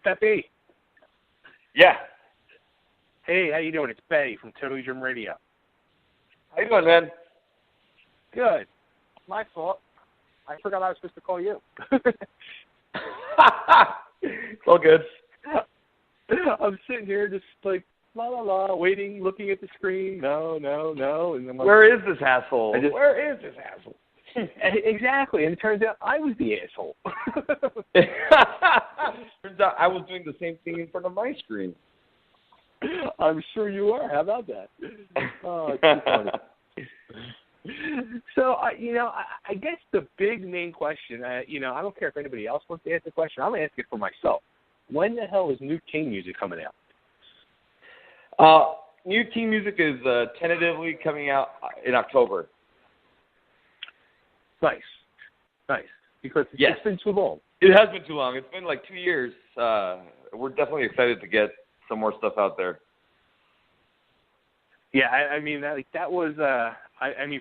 Pepe. Yeah. Hey, how you doing? It's Betty from Totally Dream Radio. How you doing, man? Good. My fault. I forgot I was supposed to call you. It's all good. I'm sitting here just like, la, la, la, waiting, looking at the screen. No. And then Where is this asshole? Where is this asshole? Exactly. And it turns out I was the asshole. Turns out I was doing the same thing in front of my screen. I'm sure you are. How about that? Oh, it's too funny. So, I guess the big main question, I don't care if anybody else wants to ask the question. I'm going to ask it for myself. When the hell is new Kyng music coming out? New Kyng music is tentatively coming out in October. Nice. Because it's been too long. It has been too long. It's been like 2 years. We're definitely excited to get some more stuff out there. Yeah, I mean, that was,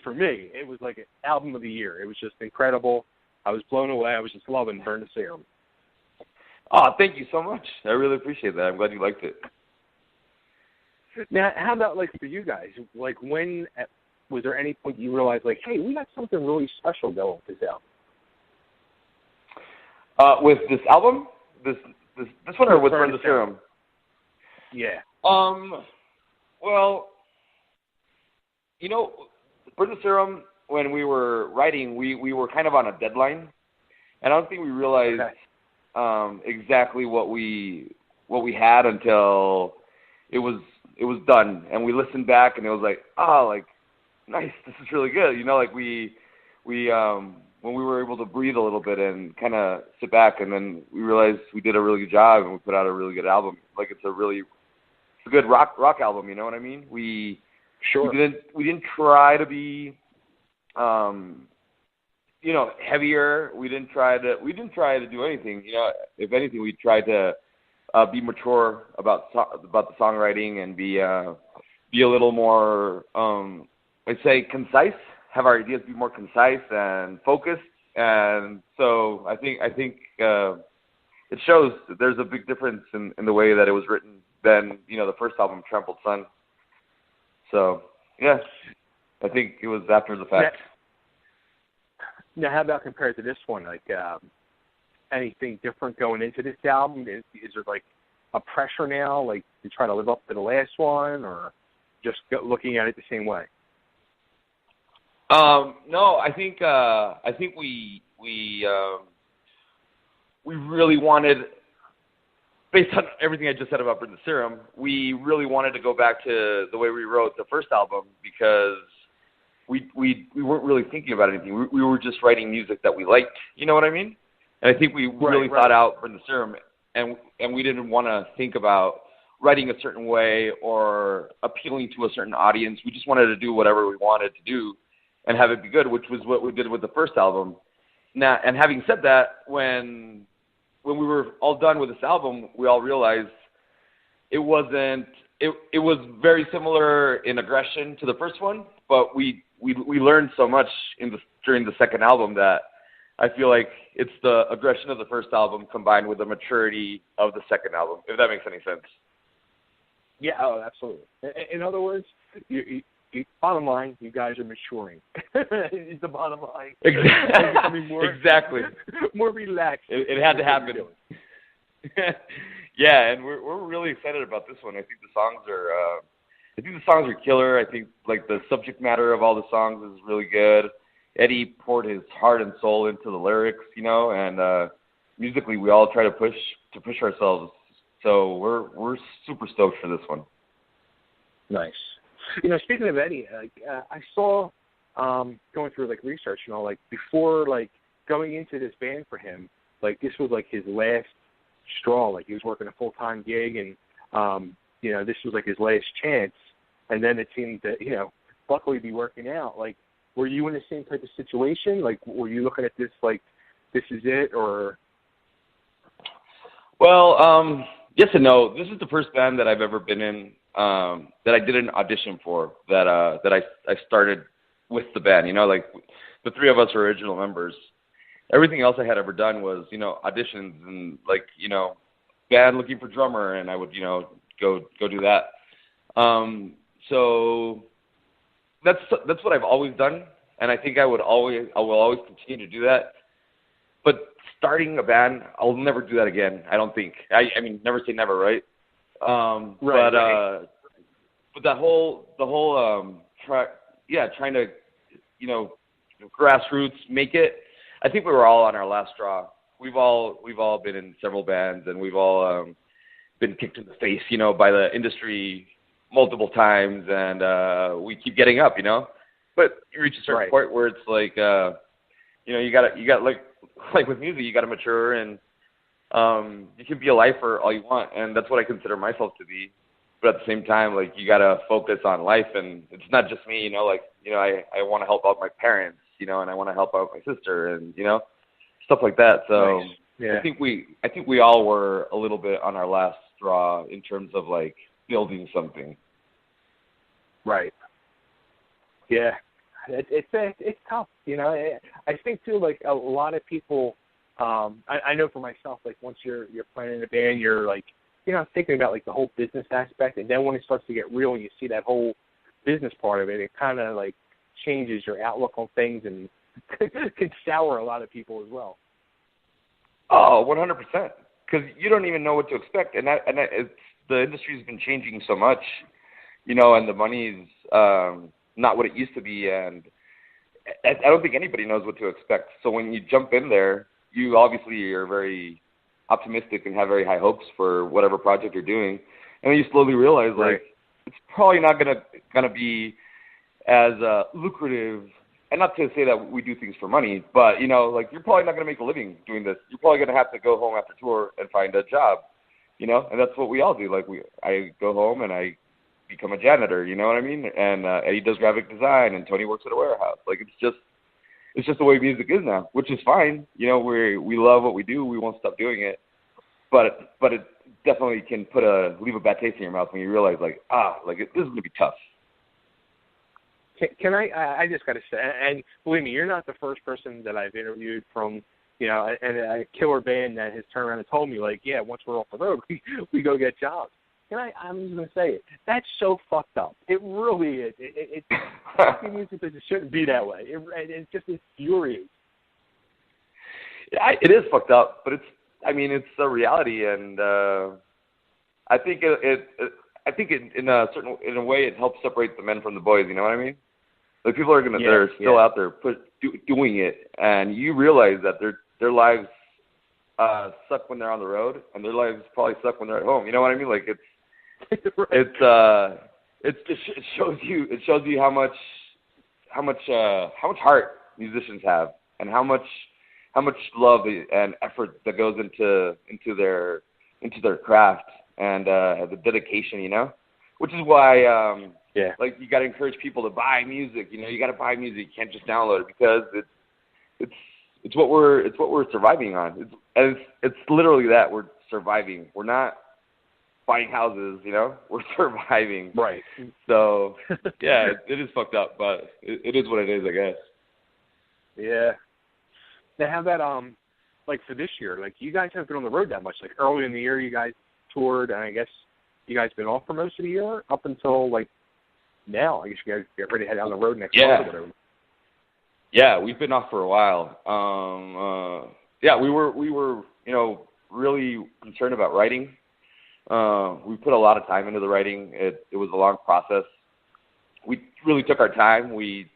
for me, it was like an album of the year. It was just incredible. I was blown away. I was just loving Burn the Serum. Oh, thank you so much. I really appreciate that. I'm glad you liked it. Now, how about, like, for you guys? Like, when was there any point you realized, like, hey, we got something really special going with this album? With this album? This one or with Burn the Serum? Yeah. Well, Burn the Serum, when we were writing, we were kind of on a deadline. And I don't think we realized exactly what we had until it was done. And we listened back and it was like, nice, this is really good. We when we were able to breathe a little bit and kind of sit back, and then we realized we did a really good job and we put out a really good album. Like it's a good rock album. You know what I mean? We didn't try to be, heavier. We didn't try to do anything. If anything, we tried to be mature about the songwriting and be a little more, I'd say, concise. Have our ideas be more concise and focused, and so I think it shows that there's a big difference in the way that it was written than the first album, Trampled Sun. So yeah, I think it was after the fact. Now, how about compared to this one? Like anything different going into this album? Is there like a pressure now, like to try to live up to the last one, or just looking at it the same way? No, I think we really wanted, based on everything I just said about Burn the Serum, we really wanted to go back to the way we wrote the first album because we weren't really thinking about anything. We were just writing music that we liked. You know what I mean? And I think we really thought out Burn the Serum, and we didn't want to think about writing a certain way or appealing to a certain audience. We just wanted to do whatever we wanted to do and have it be good, which was what we did with the first album. Now, and having said that, when we were all done with this album, we all realized it was very similar in aggression to the first one, but we learned so much during the second album that I feel like it's the aggression of the first album combined with the maturity of the second album, if that makes any sense. Yeah, absolutely. In other words, bottom line, you guys are maturing. Is the bottom line. Exactly. More relaxed. It had to happen. Yeah, and we're really excited about this one. I think the songs are killer. I think like the subject matter of all the songs is really good. Eddie poured his heart and soul into the lyrics, and musically we all try to push ourselves. So we're super stoked for this one. Nice. Speaking of Eddie, I saw going through like research, like before like going into this band for him, like this was like his last straw. Like he was working a full-time gig, and this was like his last chance. And then it seemed to luckily be working out. Like, were you in the same type of situation? Like, were you looking at this like this is it, or? Well, yes and no. This is the first band that I've ever been in that I did an audition for, that I started with the band. Like the three of us are original members. Everything else I had ever done was, auditions and like, band looking for drummer, and I would, go do that. So that's what I've always done, and I think I will always continue to do that. But starting a band, I'll never do that again. I don't think. I mean, never say never, right? Right. But the whole trying to, grassroots make it. I think we were all on our last straw. We've all been in several bands, and we've all been kicked in the face, by the industry multiple times, and we keep getting up, But you reach a certain point where it's like, you got like with music, you got to mature, and you can be a lifer all you want, and that's what I consider myself to be. But at the same time, like, you got to focus on life, and it's not just me, I want to help out my parents, and I want to help out my sister, and stuff like that. So nice. Yeah. I think we all were a little bit on our last straw in terms of like building something. Right. Yeah. It's tough, I think too, like a lot of people. I know for myself, like once you're playing in a band, you're like, thinking about like the whole business aspect, and then when it starts to get real and you see that whole business part of it, it kind of like changes your outlook on things and can sour a lot of people as well. Oh, 100%. Because you don't even know what to expect, and the industry's been changing so much, and the money's not what it used to be, and I don't think anybody knows what to expect. So when you jump in there, you obviously are very optimistic and have very high hopes for whatever project you're doing, and then you slowly realize like it's probably not gonna be as lucrative. And not to say that we do things for money, but like you're probably not gonna make a living doing this. You're probably gonna have to go home after tour and find a job, and that's what we all do. Like I go home and I become a janitor, you know what I mean? And Eddie does graphic design, and Tony works at a warehouse. Like it's just the way music is now, which is fine. We love what we do. We won't stop doing it. But it definitely can leave a bad taste in your mouth when you realize this is going to be tough. Can I just got to say, and believe me, you're not the first person that I've interviewed from, and a killer band that has turned around and told me, like, yeah, once we're off the road, we go get jobs. I'm just going to say it. That's so fucked up. It really is. It's music that it shouldn't be that way. It just infuriates. It is fucked up, but it's a reality, and I think in a way it helps separate the men from the boys. You know what I mean? Like people are they're still out there doing it, and you realize that their lives suck when they're on the road, and their lives probably suck when they're at home. You know what I mean? Like it shows you how much heart musicians have, and how much love and effort that goes into their craft, and the dedication, which is why like you got to encourage people to buy music. You got to buy music. You can't just download it, because it's what we're surviving on. It's literally that we're surviving. We're not buying houses, we're surviving. Right. So, yeah, it is fucked up, but it is what it is, I guess. Yeah. Now, how about, like, for this year, like, you guys haven't been on the road that much. Like, early in the year, you guys toured, and I guess you guys been off for most of the year up until, like, now. I guess you guys get ready to head down the road next month or whatever. Yeah, we've been off for a while. We were, really concerned about writing. We put a lot of time into the writing. It was a long process. We really took our time. We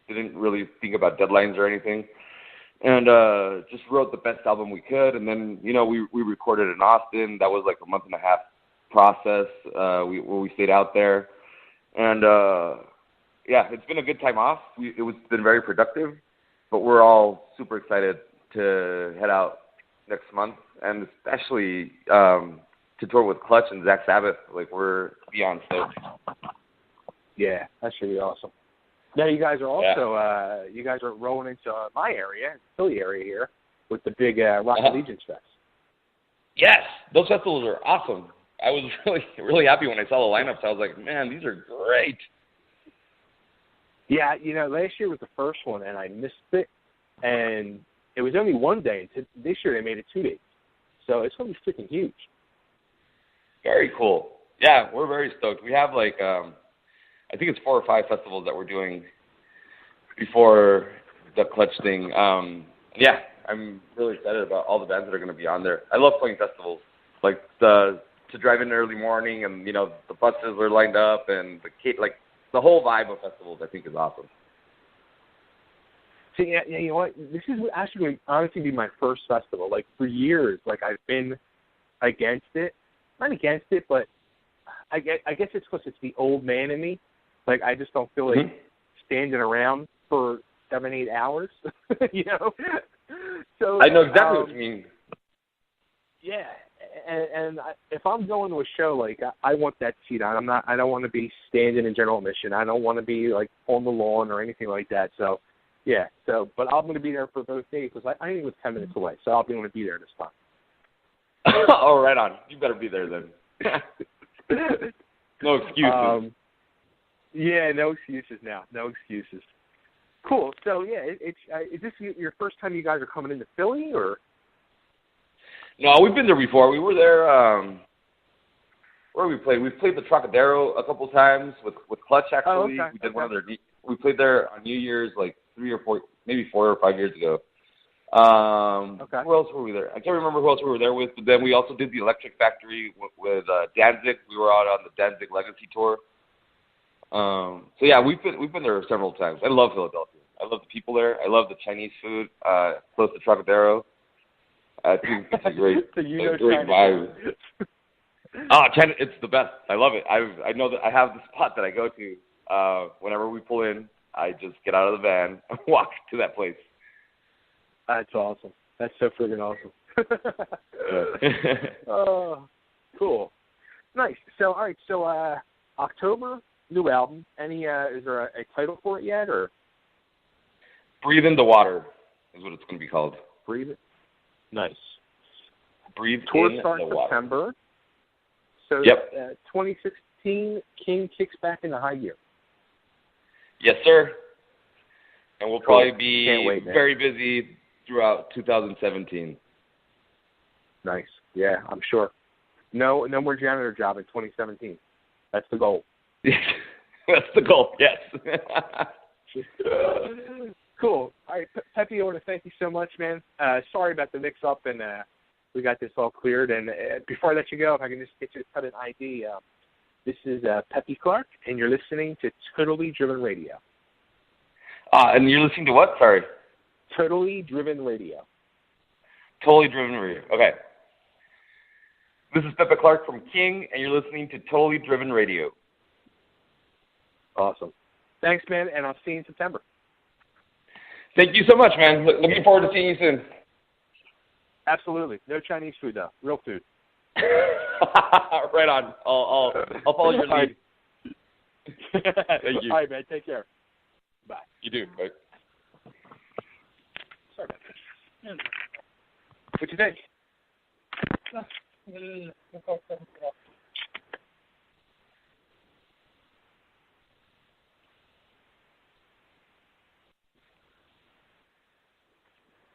didn't really think about deadlines or anything, and just wrote the best album we could. And then we recorded in Austin. That was like a month and a half process. Where we stayed out there, and it's been a good time off. It's been very productive, but we're all super excited to head out next month, and especially to tour with Clutch and Zack Sabbath. Like, we're beyond stoked. Yeah, that should be awesome. Now, you guys are also you guys are rolling into my area, Philly area here, with the big Rock Allegiance Fest. Yes, those festivals are awesome. I was really happy when I saw the lineups. I was like, man, these are great. Yeah, last year was the first one, and I missed it, and it was only one day. This year they made it 2 days, so it's going to be freaking huge. Very cool. Yeah, we're very stoked. We have like I think it's 4 or 5 festivals that we're doing before the Clutch thing. Yeah, I'm really excited about all the bands that are going to be on there. I love playing festivals, like to drive in early morning, and the buses are lined up, and the whole vibe of festivals I think is awesome. See, yeah, you know what? This is actually going to honestly be my first festival. Like for years, like I've been against it, not against it, but I guess it's because it's the old man in me. Like I just don't feel like standing around for 7-8 hours, So I know exactly what you mean. Yeah, and if I'm going to a show, like I want that seat on. I don't want to be standing in general admission. I don't want to be like on the lawn or anything like that. So, yeah. But I'm going to be there for both days because I think it was 10 minutes away. So I'll be able to be there this time. Oh, right on. You better be there then. No excuses. Yeah, no excuses now. No excuses. Cool. So yeah, is this your first time you guys are coming into Philly, or? No, we've been there before. We were there. Where we played? We played the Trocadero a couple times with Clutch. Actually, okay. We did one of their. We played there on New Year's like 3 or 4, maybe 4 or 5 years ago. Okay. Who else were we there? I can't remember who else we were there with. But then we also did the Electric Factory with Danzig. We were out on the Danzig Legacy tour. So yeah, we've been there several times. I love Philadelphia. I love the people there. I love the Chinese food close to Trocadero. I think it's a great, great vibe. China, it's the best. I love it. I know that I have the spot that I go to whenever we pull in. I just get out of the van and walk to that place. That's awesome. That's so friggin' awesome. Oh, cool. Nice. So, all right. So, October, new album. Is there a title for it yet, or? Breathe in the Water is what it's going to be called. Breathe it. Nice. Breathe Tour in starts the Water. September. So, yep. 2016, Kyng kicks back into high gear. Yes, sir. And we'll probably be very busy throughout 2017. Nice. Yeah, I'm sure. No more janitor job in 2017. That's the goal. That's the goal, yes. Cool. All right, Pepe, I want to thank you so much, man. Sorry about the mix-up, and we got this all cleared. And before I let you go, if I can just get you to cut an ID, this is Pepe Clark, and you're listening to Totally Driven Radio. And you're listening to what? Sorry. Totally Driven Radio. Totally Driven Radio. Okay. This is Pepe Clark from Kyng, and you're listening to Totally Driven Radio. Awesome. Thanks, man, and I'll see you in September. Thank you so much, man. Looking forward to seeing you soon. Absolutely. No Chinese food, though. Real food. Right on. I'll follow your lead. Thank you. All right, man. Take care. Bye. You do. Bye. Sorry about that. What you think?